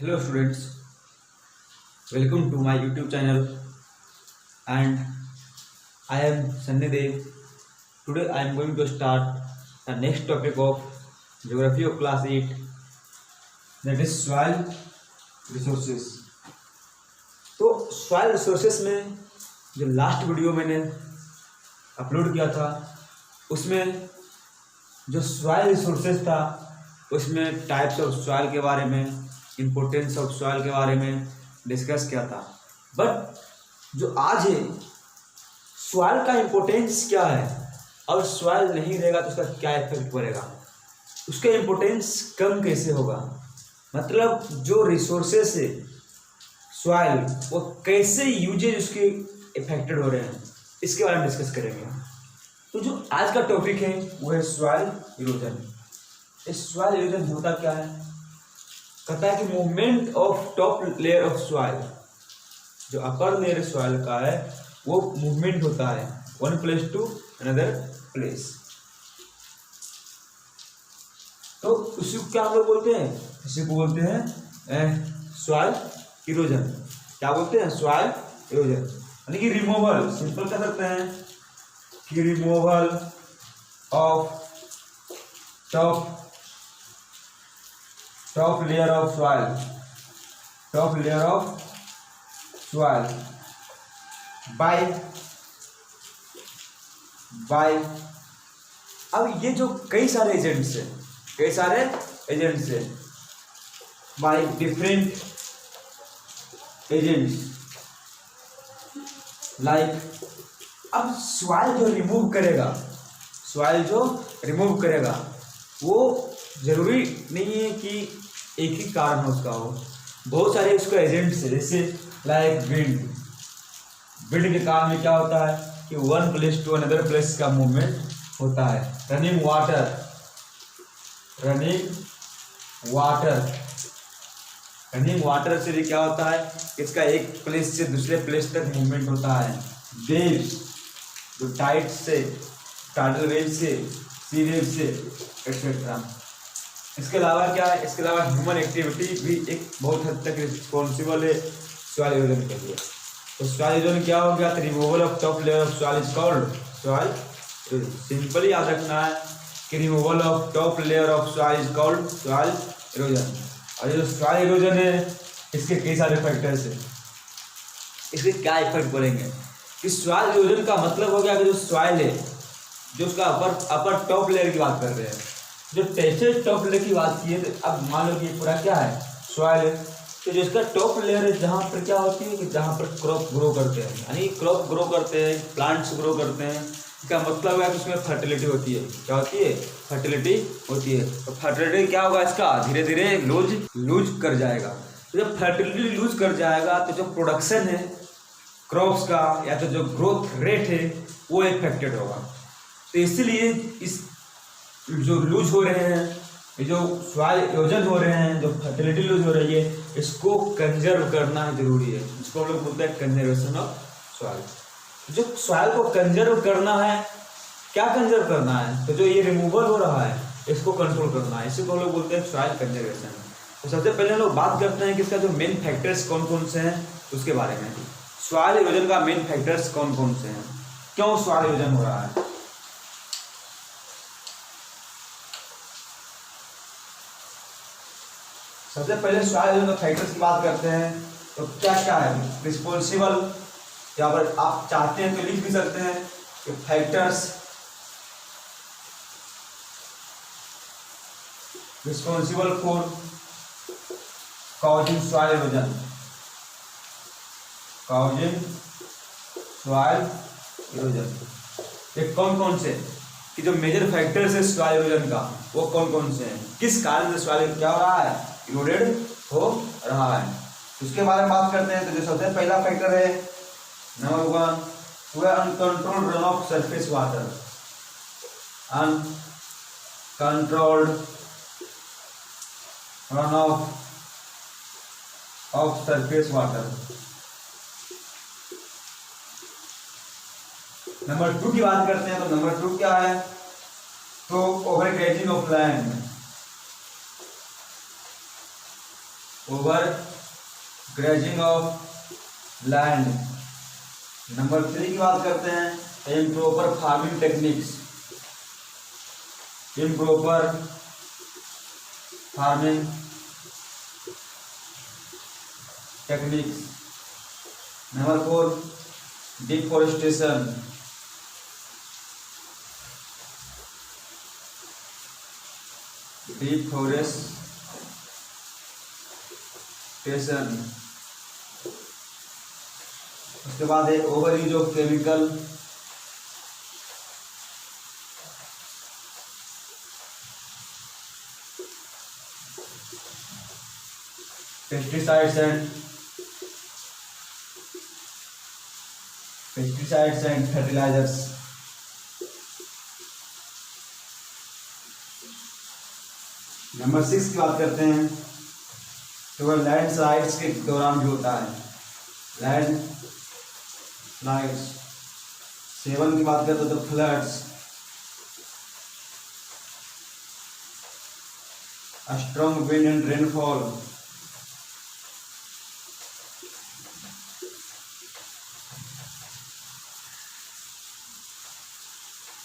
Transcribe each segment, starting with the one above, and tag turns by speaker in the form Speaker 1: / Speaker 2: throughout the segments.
Speaker 1: Hello students, welcome to my YouTube channel and I am Sunny Dev. Today I am going to start the next topic of Geography of Class 8, that is soil resources. तो soil resources में जो last video मैंने upload किया था उसमें जो soil resources था उसमें टाइप्स ऑफ soil के बारे में, इम्पोर्टेंस ऑफ सॉइल के बारे में डिस्कस किया था। बट जो आज है सॉइल का इम्पोर्टेंस क्या है और सॉइल नहीं रहेगा तो उसका क्या इफेक्ट पड़ेगा, उसका इम्पोर्टेंस कम कैसे होगा, मतलब जो रिसोर्सेस है सॉइल वो कैसे यूजेज उसके इफेक्टेड हो रहे हैं, इसके बारे में डिस्कस करेंगे। तो जो आज का टॉपिक है वो है सॉइल इरोजन। इस सॉइल इरोजन होता क्या है, कहता है कि movement of top layer of soil, जो अपर लेयर सॉइल का है वो मूवमेंट होता है one place to another place. तो उसी को क्या हम लोग बोलते हैं, इसी को बोलते हैं सॉइल इरोजन। क्या बोलते हैं, सॉइल इरोजन, यानी कि रिमूवल, सिंपल कह सकते हैं कि removal of top layer of soil by अब ये जो कई सारे एजेंट्स हैं बाय डिफरेंट एजेंट्स लाइक, अब सॉइल जो रिमूव करेगा वो जरूरी नहीं है कि एक ही कारण हो उसका हो, बहुत सारे उसका एजेंट्स है, जैसे लाइक विंड के कारण में क्या होता है कि one place to another place का मूवमेंट होता है। रनिंग वाटर से भी क्या होता है, इसका एक प्लेस से दूसरे प्लेस तक मूवमेंट होता है। वेव्स, जो टाइडल वेव से, सी वेव से एक्सेट्रा। इसके अलावा क्या है, इसके अलावा ह्यूमन एक्टिविटी भी एक बहुत हद तक रिस्पॉन्सिबल है सॉइल इरोजन के लिए। तो सॉइल इरोजन क्या हो गया, removal of top layer of soil is called soil erosion. Simply याद रखना है कि removal of top layer of soil is called soil erosion. और ये जो सॉइल इरोजन है इसके कई सारे फैक्टर्स हैं। इसके क्या इफेक्ट पड़ेंगे कि सॉइल इरोजन का मतलब हो गया कि जो सॉइल है, जो उसका अपर टॉप लेयर की बात कर रहे हैं, जो टेक्सचर टॉप लेयर की बात की है, तो अब मान लो कि पूरा क्या है, सॉइल है। तो जो इसका टॉप लेयर है जहाँ पर क्या होती है कि जहाँ पर क्रॉप ग्रो करते हैं, यानी क्रॉप ग्रो करते हैं, प्लांट्स ग्रो करते हैं, इसका मतलब है कि उसमें फर्टिलिटी होती है। क्या होती है, फर्टिलिटी होती है। तो फर्टिलिटी क्या होगा, इसका धीरे धीरे लूज कर जाएगा। तो जब फर्टिलिटी लूज कर जाएगा तो जो प्रोडक्शन है क्रॉप्स का या तो जो ग्रोथ रेट है वो इफेक्टेड होगा। तो इसलिए इस जो लूज हो रहे हैं, ये जो सॉइल इरोजन हो रहे हैं, जो फर्टिलिटी लूज हो रही है, इसको कंजर्व करना जरूरी है। इसको हम लोग बोलते हैं कंजर्वेशन ऑफ सॉइल। जो सॉइल को कंजर्व करना है, क्या कंजर्व करना है, तो जो ये रिमूवल हो रहा है इसको कंट्रोल करना है, इसी को हम लोग बोलते हैं सॉइल कंजर्वेशन। तो सबसे पहले हम लोग बात करते हैं कि इसका जो मेन फैक्टर्स कौन कौन से हैं उसके बारे में। सॉइल इरोजन का मेन फैक्टर्स कौन कौन से हैं, क्यों सॉइल इरोजन हो रहा है। सबसे पहले सॉइल इरोजन फैक्टर्स की बात करते हैं तो क्या क्या है रिस्पॉन्सिबल, या अगर आप चाहते हैं तो लिख भी सकते हैं कि factors responsible for causing soil erosion, ये कौन कौन से कि जो मेजर फैक्टर्स है सॉइल इरोजन का वो कौन कौन से हैं, किस कारण से सॉइल क्या हो रहा है, इरोडेड हो रहा है, उसके बारे में बात करते हैं। तो जो सबसे पहला फैक्टर है नंबर 1, वह uncontrolled run of surface water. Uncontrolled run of surface water. Number 2 की बात करते हैं तो नंबर 2 क्या है, तो over grazing of land. Over grazing of land. Number 3 की बात करते हैं improper farming techniques, improper farming techniques. Number 4 deforestation, deforestation. उसके बाद है over use of chemical, pesticides and fertilisers. Number 6 की बात करते हैं तो वह लैंड स्लाइड्स के दौरान भी होता है, लैंड स्लाइड्स। 7 की बात करते हैं तो floods, strong wind and rainfall.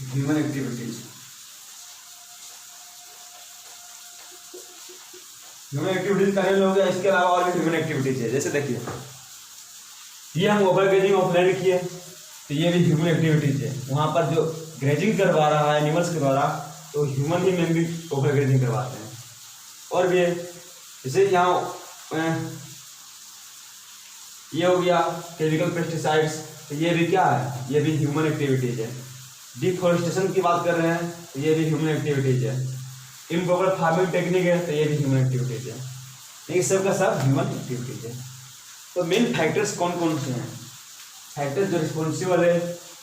Speaker 1: Human activities, human activities करने लोग हैं। इसके अलावा और भी ह्यूमन एक्टिविटीज है, जैसे देखिए ये हम ओवर ग्रेजिंग ऑफ लैंड किए तो ये भी ह्यूमन एक्टिविटीज है। वहाँ पर जो ग्रेजिंग करवा रहा है एनिमल्स के द्वारा तो ह्यूमन ही मेनली ओवर ग्रेजिंग करवाते हैं। और भी है जैसे यहाँ ये हो गया केमिकल पेस्टिसाइड्स, तो ये भी क्या है, ये भी ह्यूमन एक्टिविटीज है। डिफॉरेस्टेशन की बात कर रहे हैं तो ये भी ह्यूमन एक्टिविटीज है। इम्प्रॉपर फार्मिंग टेक्निक है तो ये भी ह्यूमन एक्टिविटीज है। ये सब का सब ह्यूमन एक्टिविटीज है। तो मेन फैक्टर्स कौन कौन से हैं? फैक्टर्स जो रिस्पॉन्सिबल है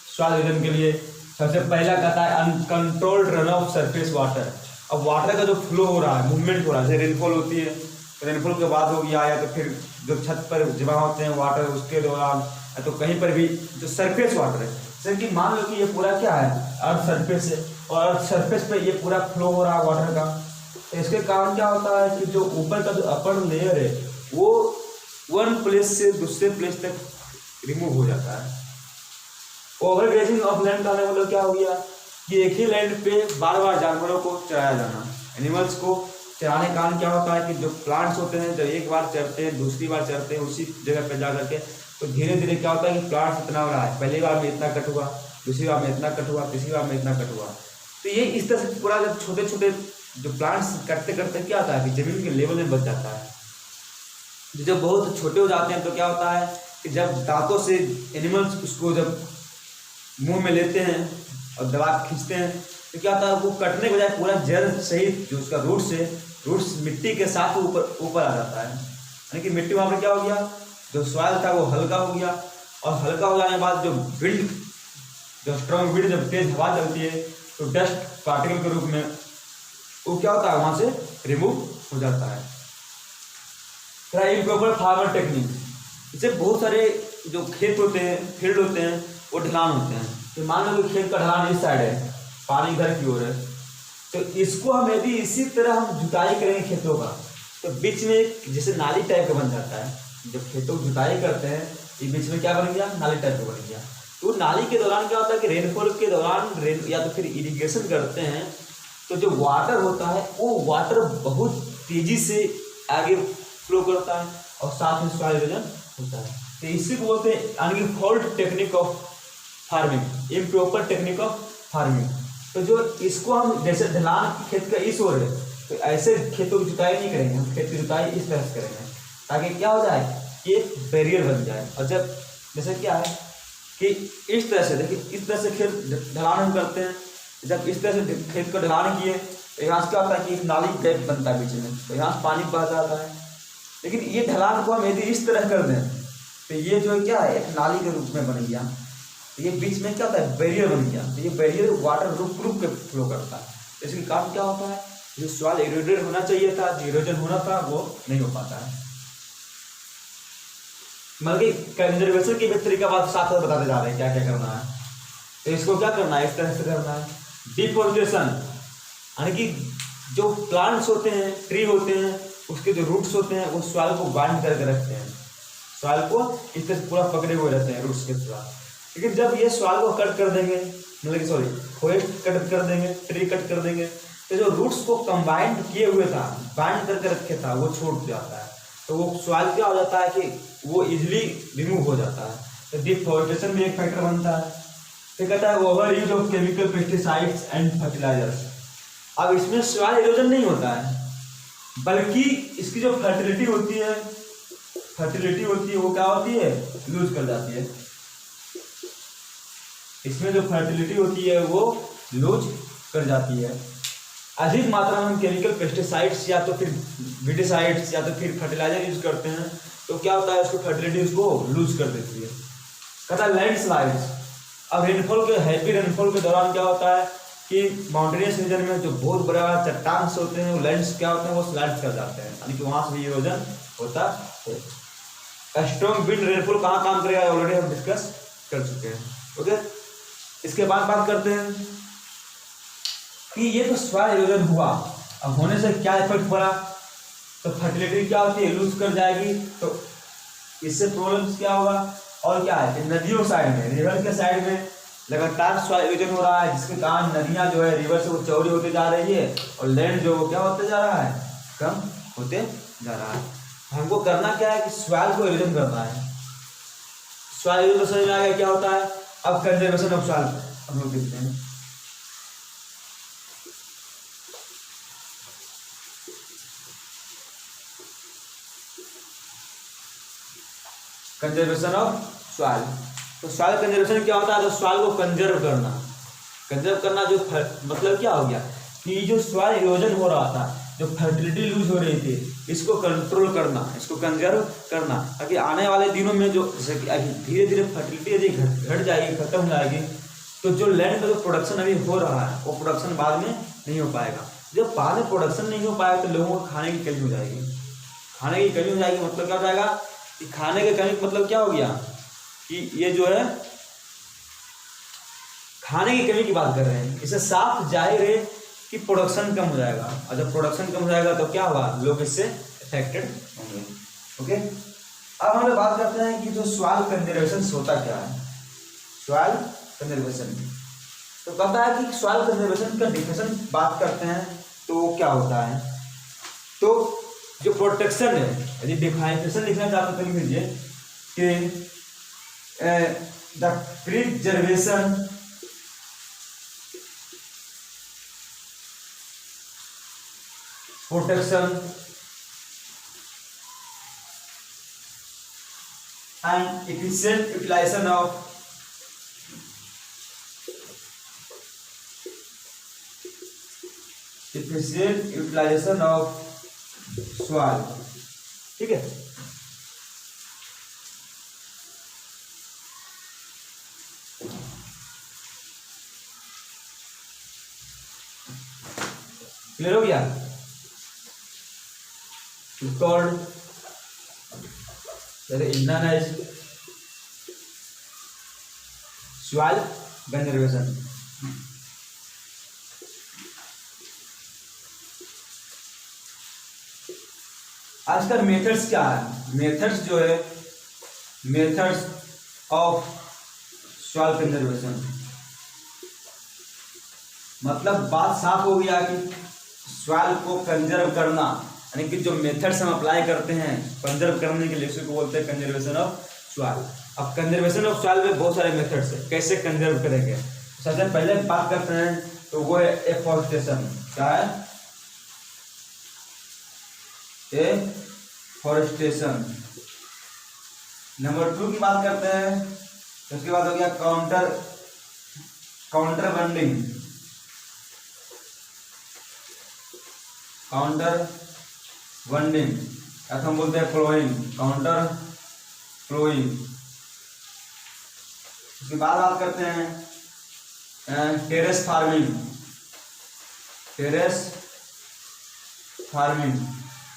Speaker 1: सॉइल इरोजन के लिए, सबसे पहला कहता है uncontrolled run of surface water. अब वाटर का जो फ्लो हो रहा है, मूवमेंट हो रहा है, जैसे रेनफॉल होती है तो रेनफॉल के बाद हो गया, या तो फिर जो छत पर जमा होते हैं वाटर उसके दौरान, या तो कहीं पर भी जो सरफेस वाटर है, जैसे कि मान लो कि ये पूरा क्या है अर्थ सरफेस है और अर्थ सरफेस पे ये पूरा फ्लो हो रहा है वाटर का, तो इसके कारण क्या होता है कि जो ऊपर का जो अपर लेयर है वो वन प्लेस से दूसरे प्लेस तक रिमूव हो जाता है। ओवर ग्रेजिंग ऑफ लैंड का मतलब क्या हो गया कि एक ही लैंड पे बार बार जानवरों को चराया जाना। एनिमल्स को चराने का कारण क्या होता है कि जो प्लांट्स होते हैं जब एक बार चरते हैं दूसरी बार चरते हैं उसी जगह पे जा करके, तो धीरे धीरे क्या होता है कि प्लांट्स इतना हो रहा है, पहली बार में इतना कट हुआ, दूसरी बार में इतना कट हुआ, तीसरी बार में इतना कट हुआ। तो ये इस तरह से पूरा जब छोटे छोटे जो प्लांट्स कटते करते क्या होता है कि जमीन के लेवल में बच जाता है। जब बहुत छोटे हो जाते हैं तो क्या होता है कि जब दांतों से एनिमल्स उसको जब मुंह में लेते हैं और दबा खींचते हैं तो क्या होता है वो कटने के बजाय पूरा जड़ सहित जो उसका रूट्स मिट्टी के साथ ऊपर आ जाता है। यानी कि मिट्टी वहाँ पर क्या हो गया, जो सॉइल था वो हल्का हो गया, और हल्का हो जाने के बाद जो विंड, जो स्ट्रॉन्ग विंड जब तेज हवा चलती है तो डस्ट पार्टिकल के रूप में वो क्या होता है वहाँ से रिमूव हो जाता है। इम्प्रॉपर फार्मर टेक्निक, इससे बहुत सारे जो खेत होते हैं, फील्ड होते हैं, वो ढलान होते हैं। तो मान लो कि खेत का ढलान इस साइड है, पानी इधर की ओर है, तो इसको हम यदि इसी तरह हम जुताई करेंगे खेतों का तो बीच में एक जैसे नाली टाइप का बन जाता है। जब खेतों की जुताई करते हैं ये बीच में क्या बन गया, नाली टाइप का बन गया। तो नाली के दौरान क्या होता है कि रेनफॉल के दौरान या तो फिर इरिगेशन करते हैं तो जो वाटर होता है वो वाटर बहुत तेजी से आगे फ्लो करता है और साथ में सॉइल इरोजन होता है। तो इसी को बोलते हैं unfold technique of farming, improper technique of farming. तो जो इसको हम जैसे ढलान खेत का इस ओर है तो ऐसे खेतों की जुताई नहीं करेंगे, हम खेत की जुताई इस तरह से करेंगे ताकि क्या हो जाए कि एक बैरियर बन जाए। और जब जैसे क्या है कि इस तरह से देखिए, इस तरह से खेत ढलान हम करते हैं, जब इस तरह से खेत को ढलान किए तो यहाँ से क्या होता है कि एक नाली टाइप बनता है बीच में, तो यहाँ से पानी बह जाता है। लेकिन ये ढलान को हम यदि इस तरह कर दें तो ये जो क्या है एक नाली के रूप में बन गया, तो ये बीच में क्या होता है बैरियर बन गया। तो ये बैरियर वाटर रुक रुक के फ्लो करता है। तो इसके कारण क्या होता है, जो सॉइल इरोडेड होना चाहिए था, जो इरोजन होना था वो नहीं हो पाता है। मतलब कंजर्वेशन की भी तरीका बात साथ साथ बताते जा रहे हैं क्या क्या करना है। तो इसको क्या करना है, इस तरह से करना है। डिफॉरेस्टेशन यानी कि जो प्लांट्स होते हैं, ट्री होते हैं, उसके जो रूट्स होते हैं वो सॉइल को बांध करके रखते हैं, सॉइल को इस तरह पूरा पकड़े हुए रहते हैं रूट्स के द्वारा। लेकिन जब ये सॉइल को कट कर देंगे, मतलब कि सॉरी फॉरेस्ट कट कर देंगे, ट्री कट कर देंगे, तो जो रूट्स को कंबाइंड किए हुए था, बाइंड करके रखे था, वो छूट जाता है। तो वो सॉइल क्या हो जाता है कि वो इजिली रिमूव हो जाता है। तो डिफॉरेस्टेशन भी एक फैक्टर बनता है। फिर कहता है over use of chemical pesticides and fertilisers. अब इसमें सॉइल इरोजन नहीं होता है, बल्कि इसकी जो फर्टिलिटी होती है वो क्या होती है, लूज कर जाती है। इसमें जो फर्टिलिटी होती है वो लूज कर जाती है। अधिक मात्रा में हम केमिकल पेस्टिसाइड्स या तो फिर विडिसाइड्स या तो फिर फर्टिलाइजर यूज करते हैं, तो क्या होता है, उसको फर्टिलिटी उसको लूज कर देती है। कहता है लैंडस्लाइड्स। अब रेनफॉल के हैवी रेनफॉल के दौरान क्या होता है कि माउंटेनियस रीजन में जो बहुत बड़ा चट्टान से होते हैं वो लैंड्स क्या होते हैं, वो स्लाइड कर जाते हैं, यानी कि वहां से भी इरोजन होता है। स्ट्रॉन्ग विंड रेनफॉल कहाँ काम करेगा, ऑलरेडी हम डिस्कस कर चुके हैं। ओके, इसके बाद बात करते हैं कि ये तो सॉइल इरोजन हुआ, अब होने से क्या इफेक्ट पड़ा, तो फर्टिलिटी क्या होती है, लूज कर जाएगी। तो इससे प्रॉब्लम्स क्या होगा, और क्या है कि नदियों साइड में, रिवर के साइड में लगातार सॉइल इरोजन हो रहा है, जिसके कारण नदियां जो है रिवर से वो चौड़ी होते जा रही है और लैंड जो क्या होते जा रहा है, कम होते जा रहा है। हमको करना क्या है कि सॉइल को इरोजन करना है। सॉइल इरोजन समझ में आ गया क्या होता है। अब कंजर्वेशन ऑफ सॉइल हम लोग देखते हैं। कंजर्वेशन ऑफ सॉइल, तो सॉइल कंजर्वेशन क्या होता है, तो सॉइल को कंजर्व करना। कंजर्व करना जो मतलब क्या हो गया कि जो सॉइल इरोजन हो रहा था, जो फर्टिलिटी लूज हो रही थी, इसको कंट्रोल करना, इसको कंजर्व करना, ताकि आने वाले दिनों में जो धीरे धीरे फर्टिलिटी यदि घट जाएगी, खत्म हो जाएगी, तो जो लैंड का जो प्रोडक्शन अभी हो रहा है वो प्रोडक्शन बाद में नहीं हो पाएगा। जब बाद में प्रोडक्शन नहीं हो पाएगा तो लोगों को खाने की कमी हो जाएगी। खाने की कमी हो जाएगी मतलब क्या हो जाएगा कि खाने की कमी मतलब क्या हो गया कि ये जो है खाने की कमी की बात कर रहे हैं। इससे साफ जाहिर है कि प्रोडक्शन कम हो जाएगा, और जब प्रोडक्शन कम हो जाएगा तो क्या होगा, लोग इससे अफेक्टेड होंगे। ओके, अब हम लोग बात करते हैं कि जो सॉइल कंजर्वेशन होता क्या है। सॉइल कंजर्वेशन तो कहता है कि सॉइल कंजर्वेशन का डिफिनेशन बात करते हैं तो क्या होता है, तो जो प्रोटेक्शन है, यदि डिफिनेशन लिखना चाहते तो लिख लीजिए कि the preservation protection and efficient utilization of soil। ठीक है, क्लियर हो गया। called soil conservation। आज का मेथड्स क्या है, मेथड्स जो है मेथड्स ऑफ सॉइल कंजर्वेशन, मतलब बात साफ हो गया कि सॉइल को कंजर्व करना, यानी कि जो मेथड्स हम अप्लाई करते हैं कंजर्व करने के लिए, उसको बोलते हैं कंजर्वेशन ऑफ सॉइल। अब कंजर्वेशन ऑफ सॉइल में बहुत सारे मेथड्स है, कैसे कंजर्व करेंगे। सबसे पहले बात करते हैं तो वो है एफॉरेस्टेशन। क्या है, एफॉरेस्टेशन। नंबर 2 की बात करते हैं तो उसके बाद हो गया काउंटर बंडिंग, काउंटर बंडिंग या तो हम बोलते हैं फ्लोइंग, काउंटर फ्लोइंग। उसके बाद बात करते हैं टेरेस फार्मिंग, टेरेस फार्मिंग।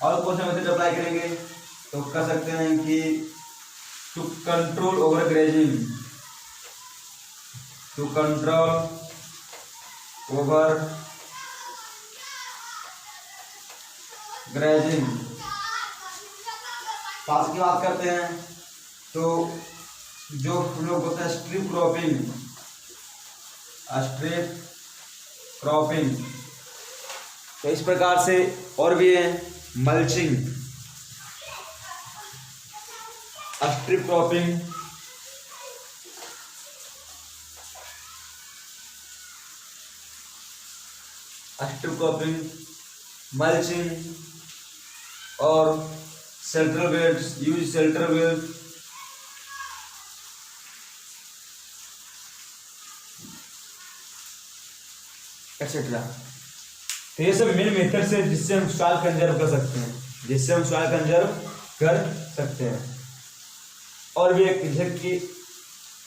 Speaker 1: और कौन सा मेथड अप्लाई करेंगे तो कर सकते हैं कि to control over grazing, to control over grazing. पास की बात करते हैं तो जो हम लोग होता है स्ट्रिप क्रॉपिंग, तो इस प्रकार से और भी है मल्चिंग, स्ट्रिप क्रॉपिंग, मल्चिंग और shelter belt, use shelter belt, etcetera. तो ये सब मेन मेथड से जिससे हम सॉइल कंजर्व कर सकते हैं, और भी एक कि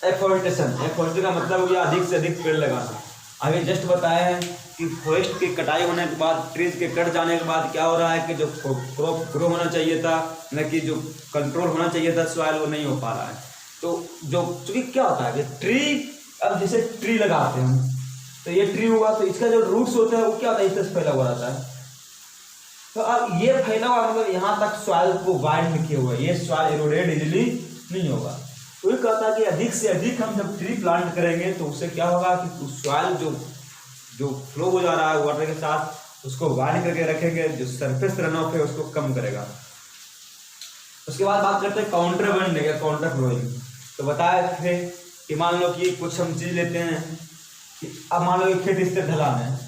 Speaker 1: एफोरेस्टेशन का मतलब हो गया अधिक से अधिक पेड़ लगाना। आगे जस्ट बताया है कि फॉरेस्ट की कटाई होने के बाद, ट्रीज के कट जाने के बाद क्या हो रहा है कि जो क्रॉप ग्रो होना चाहिए था, न कि जो कंट्रोल होना चाहिए था सॉइल, वो नहीं हो पा रहा है। तो जो चूंकि क्या होता है कि ट्री, अब जैसे ट्री लगाते हैं हम, तो ये ट्री हुआ तो इसका जो रूट्स होता है वो क्या होता है, इस तरह से फैला हुआ रहता है। तो अब ये फैला हुआ मतलब यहाँ तक सॉइल को बाइंड किए हुआ है, ये सॉइल एरोडेड इजिली नहीं होगा। तो ये कहता है कि अधिक से अधिक हम जब ट्री प्लांट करेंगे तो उससे क्या होगा कि सॉइल जो फ्लो हो जा रहा है वाटर के साथ, उसको बाइंड करके रखेंगे, जो सरफेस रन ऑफ है उसको कम करेगा। उसके बाद बात करते हैं काउंटर बर्निंग या काउंटर फ्लोइंग। तो बताया थे कि मान लो कि कुछ हम चीज लेते हैं, अब मान लो खेत इस तरह ढलान है,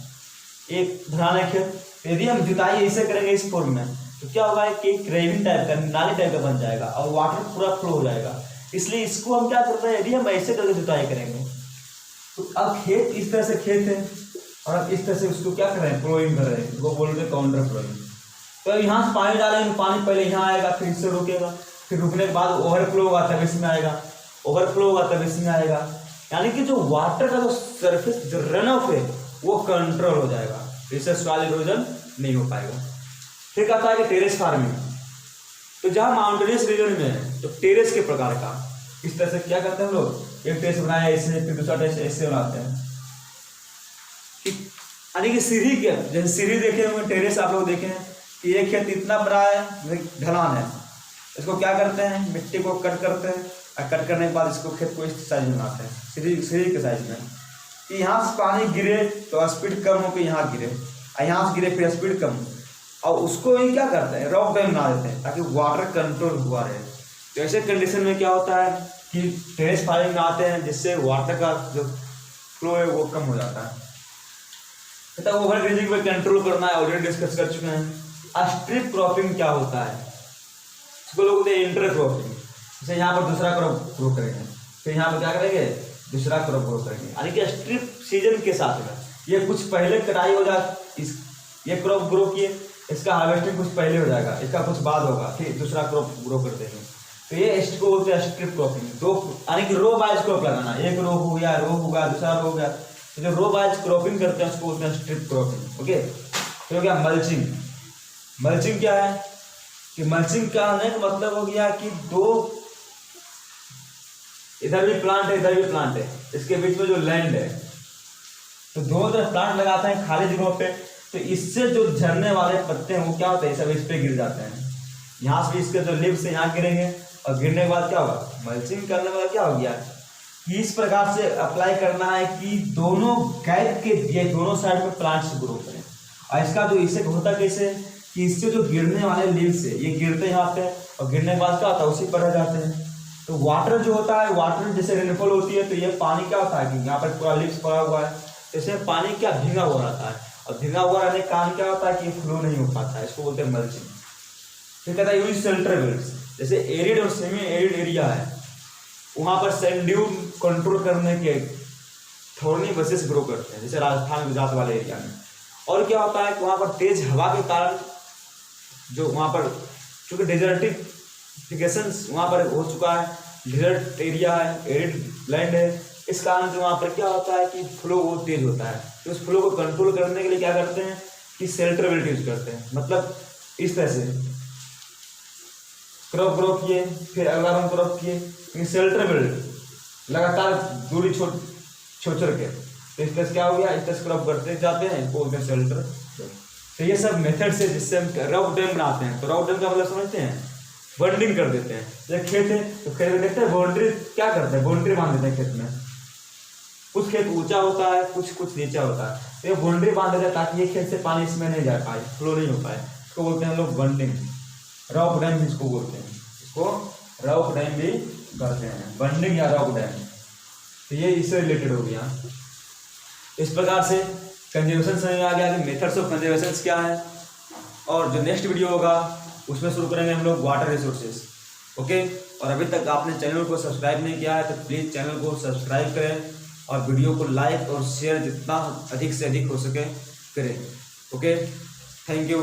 Speaker 1: एक ढलान है खेत, यदि हम जुताई ऐसे करेंगे इस फॉर्म में तो क्या होगा कि क्रेविंग टाइप का, नाली टाइप का बन जाएगा और वाटर पूरा फ्लो हो जाएगा। इसलिए इसको हम क्या करते हैं, यदि हम ऐसे करके जुताई करेंगे तो अब खेत इस तरह से खेत है और अब इस तरह से उसको क्या कर रहे हैं, फ्लोइंग कर रहे हैं, वो बोलते हैं काउंटर फ्लोइंग। तो यहाँ से पानी डालेंगे, पानी पहले यहाँ आएगा, फिर इससे रुकेगा, फिर रुकने के बाद ओवरफ्लो होगा तब इसमें आएगा, ओवरफ्लो होगा तब इसमें आएगा। यानी कि जो वाटर का जो सरफेस जो रन ऑफ है वो कंट्रोल हो जाएगा, इससे सॉइल इरोजन नहीं हो पाएगा। फिर कहता है कि टेरेस फार्मिंग। तो जहाँ माउंटेनियस रीजन में है तो टेरेस के प्रकार का इस तरह से क्या करते हैं हम लोग, एक टेरेस बनाया ऐसे, फिर दूसरा टेरेस ऐसे बनाते हैं, यानी कि सीढ़ी के जैसे सीढ़ी देखे होंगे, टेरेस आप लोग देखे हैं कि एक खेत इतना बड़ा है, ढलान है, इसको क्या करते हैं, मिट्टी को कट करते हैं और कट करने के बाद इसको खेत को इस साइज में बनाते हैं, सीढ़ी के साइज में, कि यहाँ से पानी गिरे तो स्पीड कम हो के यहाँ गिरे, और यहाँ से गिरे फिर स्पीड कम, और उसको ही क्या करते हैं, रॉक डैम बना देते हैं ताकि वाटर कंट्रोल हुआ रहे। तो ऐसे कंडीशन में क्या होता है कि टेरेस फार्मिंग बनाते हैं जिससे वाटर का जो फ्लो है वो कम हो जाता है। तो ओवर ग्रेजिंग पे कंट्रोल करना है, ऑलरेडी डिस्कस कर चुके हैं। स्ट्रिप क्रॉपिंग क्या होता है, इसको लोग बोलते हैं इंटर क्रॉपिंग। जैसे यहाँ पर दूसरा क्रॉप ग्रो करेंगे, फिर यहाँ पर क्या करेंगे, दूसरा क्रॉप ग्रो करेंगे, यानी कि स्ट्रिप सीजन के साथ में ये कुछ पहले कटाई हो जाए, ये क्रॉप ग्रो किए, इसका हार्वेस्टिंग कुछ पहले हो जाएगा, इसका कुछ बाद होगा, फिर दूसरा क्रॉप ग्रो कर देंगे। तो ये इसको बोलते हैं स्ट्रिप क्रॉपिंग। दो यानी कि रो वाइज क्रॉप लगाना, एक रो हो गया, दूसरा रो हो गया, तो जो रो वाइज क्रॉपिंग करते हैं उसको बोलते हैं स्ट्रिप क्रॉपिंग। ओके, तो क्या मल्चिंग क्या है कि मल्चिंग का आने का मतलब हो गया कि दो, इधर भी प्लांट है, इधर भी प्लांट है, इसके बीच में जो लैंड है, तो दोनों तरफ प्लांट लगाते हैं खाली जगहों पे, तो इससे जो झरने वाले पत्ते हैं वो क्या होते हैं, सब इस पे गिर जाते हैं। यहाँ से इसके जो लिप्स से यहाँ गिरेंगे और गिरने के बाद क्या होगा, मल्चिंग करने वाला क्या हो गया कि इस प्रकार से अप्लाई करना है कि दोनों गैप के दिए दोनों साइड में प्लांट्स ग्रो करें। और इसका जो इसे होता कैसे कि इससे जो गिरने वाले लिप्स है ये गिरते यहाँ पे और गिरने के बाद क्या होता है उसी पर रह जाते हैं। तो वाटर जो होता है, वाटर जैसे रेनफॉल होती है तो ये पानी क्या होता है कि यहाँ पर पूरा लिप्स पड़ा हुआ है, तो इसमें पानी क्या भीगा हुआ रहता है, और भीगा हुआ रहने का कारण क्या होता है कि फ्लो नहीं हो पाता है, इसको बोलते हैं मल्चिंग। फिर कहता है यूज शेल्टर बेल्ट्स। जैसे एरिड और सेमी एरिड एरिया है वहाँ पर सैंड ड्यून कंट्रोल करने के थोड़ी बसेस ग्रो करते हैं, जैसे राजस्थान गुजरात वाले एरिया में। और क्या होता है कि वहाँ पर तेज हवा के कारण जो वहाँ पर चूँकि डेजर्टिफिकेशन वहाँ पर हो चुका है, डेजर्ट एरिया है, एरिड लैंड है, इस कारण से वहाँ पर क्या होता है कि फ्लो बहुत तेज होता है। तो उस फ्लो को कंट्रोल करने के लिए क्या करते हैं कि शेल्टर बेल्ट यूज करते हैं। मतलब इस तरह से क्रॉप ग्रो किए, फिर अगला रन क्रॉप किए, शेल्टर बेल्ट लगातार दूरी छोड़ के, तो इस तरह से क्या हो गया, इस तरह से क्रॉप करते जाते हैं, इसको बोलते हैं शेल्टर। तो ये सब मेथड से जिससे हम रॉक डैम बनाते हैं। तो रॉक डैम का मतलब समझते हैं बॉन्डिंग कर देते हैं। जब खेत है तो खेत में देखते हैं बाउंड्री क्या करते हैं, बाउंड्री बांध देते हैं खेत में। कुछ खेत ऊंचा होता है, कुछ नीचा होता है, तो ये बाउंड्री बांध देते हैं ताकि ये खेत से पानी इसमें नहीं जा पाए, फ्लो नहीं हो पाए। इसको बोलते हैं लोग बॉन्डिंग, रॉक डैम इसको बोलते हैं, इसको रॉक डैम भी कहते हैं, बॉन्डिंग या रॉक डैम। तो ये इससे रिलेटेड हो गया। इस प्रकार से कंजर्वेशन समझ में आ गया कि मेथड्स ऑफ कंजर्वेशन क्या है। और जो नेक्स्ट वीडियो होगा उसमें शुरू करेंगे हम लोग वाटर रिसोर्सेज। ओके, और अभी तक आपने चैनल को सब्सक्राइब नहीं किया है तो प्लीज़ चैनल को सब्सक्राइब करें और वीडियो को लाइक और शेयर जितना अधिक से अधिक हो सके करें। Okay, thank you.